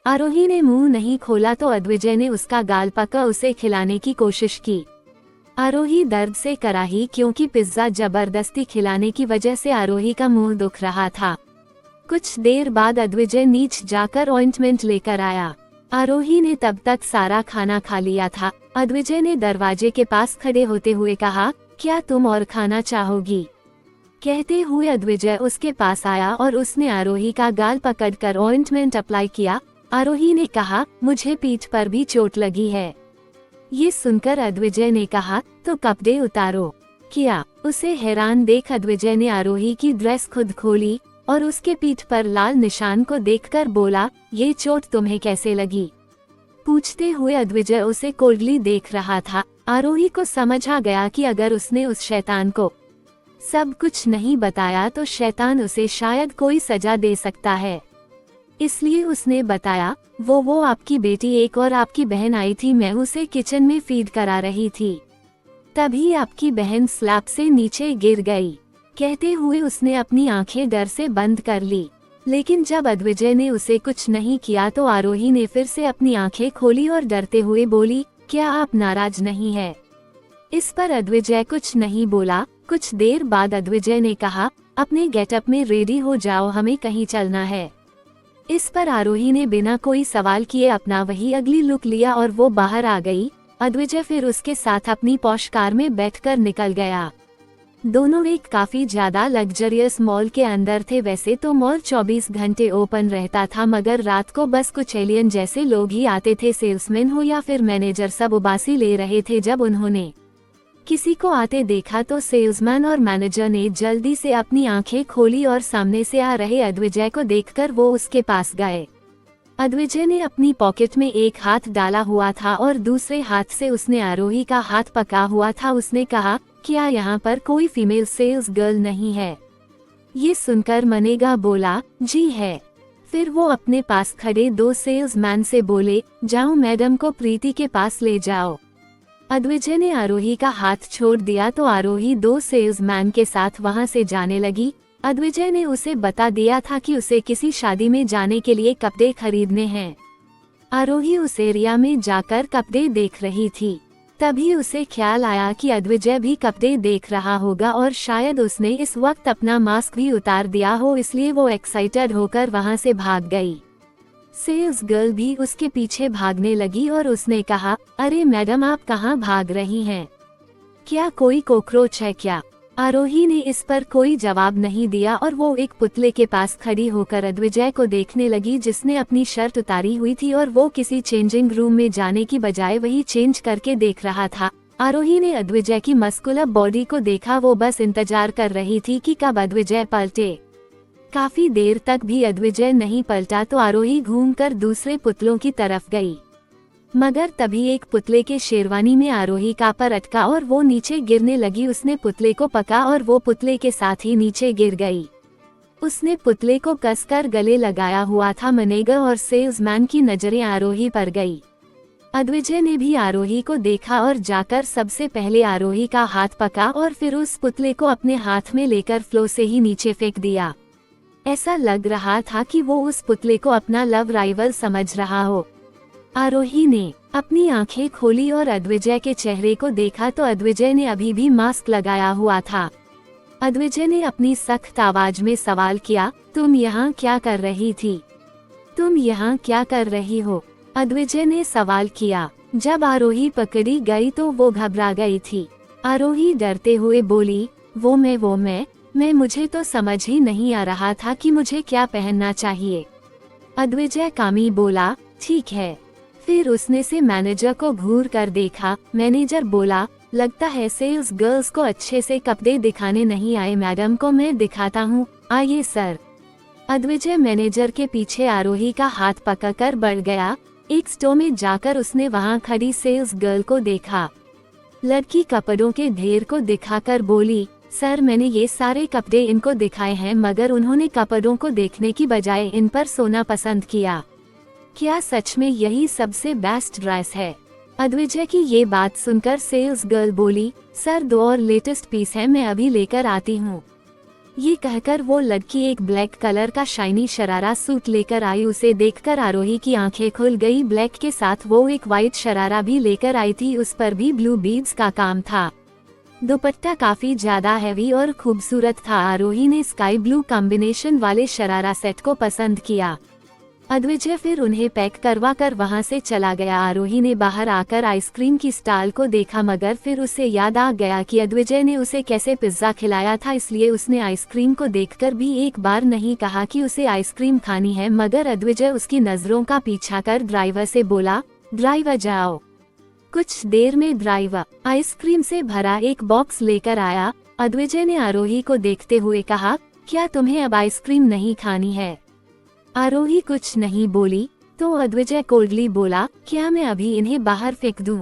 आरोही ने मुंह नहीं खोला तो अद्विजय ने उसका गाल पकड़ उसे खिलाने की कोशिश की। आरोही दर्द से कराही क्योंकि पिज्जा जबरदस्ती खिलाने की वजह से आरोही का मुंह दुख रहा था। कुछ देर बाद अद्विजय नीचे जाकर ऑइंटमेंट लेकर आया। आरोही ने तब तक सारा खाना खा लिया था। अद्विजय ने दरवाजे के पास खड़े होते हुए कहा, क्या तुम और खाना चाहोगी? कहते हुए अद्विजय उसके पास आया और उसने आरोही का गाल पकड़कर ऑइंटमेंट अप्लाई किया। आरोही ने कहा, मुझे पीठ पर भी चोट लगी है। ये सुनकर अद्विजय ने कहा, तो कपड़े उतारो। किया। उसे हैरान देख अद्विजय ने आरोही की ड्रेस खुद खोली और उसके पीठ पर लाल निशान को देखकर बोला, ये चोट तुम्हें कैसे लगी? पूछते हुए अद्विजय उसे कोल्डली देख रहा था। आरोही को समझ आ गया कि अगर उसने उस शैतान को सब कुछ नहीं बताया तो शैतान उसे शायद कोई सजा दे सकता है। इसलिए उसने बताया, वो आपकी बेटी एक और आपकी बहन आई थी, मैं उसे किचन में फीड करा रही थी, तभी आपकी बहन स्लैब से नीचे गिर गई। कहते हुए उसने अपनी आंखें डर से बंद कर ली। लेकिन जब अद्विजय ने उसे कुछ नहीं किया तो आरोही ने फिर से अपनी आंखें खोली और डरते हुए बोली, क्या आप नाराज नहीं है? इस पर अद्विजय कुछ नहीं बोला। कुछ देर बाद अद्विजय ने कहा, अपने गेटअप में रेडी हो जाओ, हमें कहीं चलना है। इस पर आरोही ने बिना कोई सवाल किए अपना वही अगली लुक लिया और वो बाहर आ गई। अद्विजय फिर उसके साथ अपनी पॉश कार में बैठकर निकल गया। दोनों एक काफी ज्यादा लग्जरियस मॉल के अंदर थे। वैसे तो मॉल 24 घंटे ओपन रहता था, मगर रात को बस कुछ एलियन जैसे लोग ही आते थे। सेल्समैन हो या फिर मैनेजर, सब उबासी ले रहे थे। जब उन्होंने किसी को आते देखा तो सेल्समैन और मैनेजर ने जल्दी से अपनी आंखें खोली और सामने से आ रहे अद्विजय को देखकर वो उसके पास गए। अद्विजय ने अपनी पॉकेट में एक हाथ डाला हुआ था और दूसरे हाथ से उसने आरोही का हाथ पकड़ा हुआ था। उसने कहा, क्या यहाँ पर कोई फीमेल सेल्स गर्ल नहीं है? ये सुनकर मनेगा बोला, जी है। फिर वो अपने पास खड़े 2 सेल्समैन से बोले, जाओ मैडम को प्रीति के पास ले जाओ। अद्विजय ने आरोही का हाथ छोड़ दिया तो आरोही 2 सेल्समैन के साथ वहां से जाने लगी। अद्विजय ने उसे बता दिया था कि उसे किसी शादी में जाने के लिए कपड़े खरीदने हैं। आरोही उस एरिया में जाकर कपड़े देख रही थी। तभी उसे ख्याल आया कि अद्विजय भी कपड़े देख रहा होगा और शायद उसने इस वक्त अपना मास्क भी उतार दिया हो, इसलिए वो एक्साइटेड होकर वहां से भाग गई। सेल्स गर्ल भी उसके पीछे भागने लगी और उसने कहा, अरे मैडम, आप कहाँ भाग रही हैं? क्या कोई कॉकरोच है क्या? आरोही ने इस पर कोई जवाब नहीं दिया और वो एक पुतले के पास खड़ी होकर अद्विजय को देखने लगी, जिसने अपनी शर्ट उतारी हुई थी और वो किसी चेंजिंग रूम में जाने की बजाय वही चेंज करके देख रहा था। आरोही ने अद्विजय की मस्कुलर बॉडी को देखा। वो बस इंतजार कर रही थी कि कब अद्विजय पलटे। काफी देर तक भी अद्विजय नहीं पलटा तो आरोही घूमकर दूसरे पुतलों की तरफ गई, मगर तभी एक पुतले के शेरवानी में आरोही का पर अटका और वो नीचे गिरने लगी। उसने पुतले को पकड़ा और वो पुतले के साथ ही नीचे गिर गई। उसने पुतले को कसकर गले लगाया हुआ था। मैनेजर और सेल्समैन की नजरें आरोही पर गई। अद्विजय ने भी आरोही को देखा और जाकर सबसे पहले आरोही का हाथ पकड़ा और फिर उस पुतले को अपने हाथ में लेकर फ्लो से ही नीचे फेंक दिया। ऐसा लग रहा था कि वो उस पुतले को अपना लव राइवल समझ रहा हो। आरोही ने अपनी आंखें खोली और अद्विजय के चेहरे को देखा तो अद्विजय ने अभी भी मास्क लगाया हुआ था। अद्विजय ने अपनी सख्त आवाज में सवाल किया, तुम यहाँ क्या कर रही थी? तुम यहाँ क्या कर रही हो? अद्विजय ने सवाल किया। जब आरोही पकड़ी गई तो वो घबरा गई थी। आरोही डरते हुए बोली, वो मैं मुझे तो समझ ही नहीं आ रहा था कि मुझे क्या पहनना चाहिए। अद्विजय कामी बोला, ठीक है। फिर उसने से मैनेजर को घूर कर देखा। मैनेजर बोला, लगता है सेल्स गर्ल्स को अच्छे से कपड़े दिखाने नहीं आए, मैडम को मैं दिखाता हूँ, आइए सर। अद्विजय मैनेजर के पीछे आरोही का हाथ पकड़कर बढ़ गया। एक स्टोर में जाकर उसने वहाँ खड़ी सेल्स गर्ल को देखा। लड़की कपड़ों के ढेर को दिखाकर बोली, सर मैंने ये सारे कपड़े इनको दिखाए हैं, मगर उन्होंने कपड़ों को देखने की बजाय इन पर सोना पसंद किया। क्या सच में यही सबसे बेस्ट ड्रेस है? अद्विजय की ये बात सुनकर सेल्स गर्ल बोली, सर 2 और लेटेस्ट पीस है, मैं अभी लेकर आती हूँ। ये कहकर वो लड़की एक ब्लैक कलर का शाइनी शरारा सूट लेकर आई। उसे देखकर आरोही की आंखें खुल गई। ब्लैक के साथ वो एक वाइट शरारा भी लेकर आई थी, उस पर भी ब्लू बीड्स का काम था। दुपट्टा काफी ज्यादा हैवी और खूबसूरत था। आरोही ने स्काई ब्लू कॉम्बिनेशन वाले शरारा सेट को पसंद किया। अद्विजय फिर उन्हें पैक करवा कर वहां से चला गया। आरोही ने बाहर आकर आइसक्रीम की स्टॉल को देखा, मगर फिर उसे याद आ गया कि अद्विजय ने उसे कैसे पिज्जा खिलाया था, इसलिए उसने आइसक्रीम को देखकर भी एक बार नहीं कहा कि उसे आइसक्रीम खानी है। मगर अद्विजय उसकी नजरों का पीछा कर ड्राइवर से बोला, ड्राइवर जाओ। कुछ देर में ड्राइवर आइसक्रीम से भरा एक बॉक्स लेकर आया। अद्विजय ने आरोही को देखते हुए कहा, क्या तुम्हें अब आइसक्रीम नहीं खानी है? आरोही कुछ नहीं बोली तो अद्विजय कोल्डली बोला, क्या मैं अभी इन्हें बाहर फेंक दूं?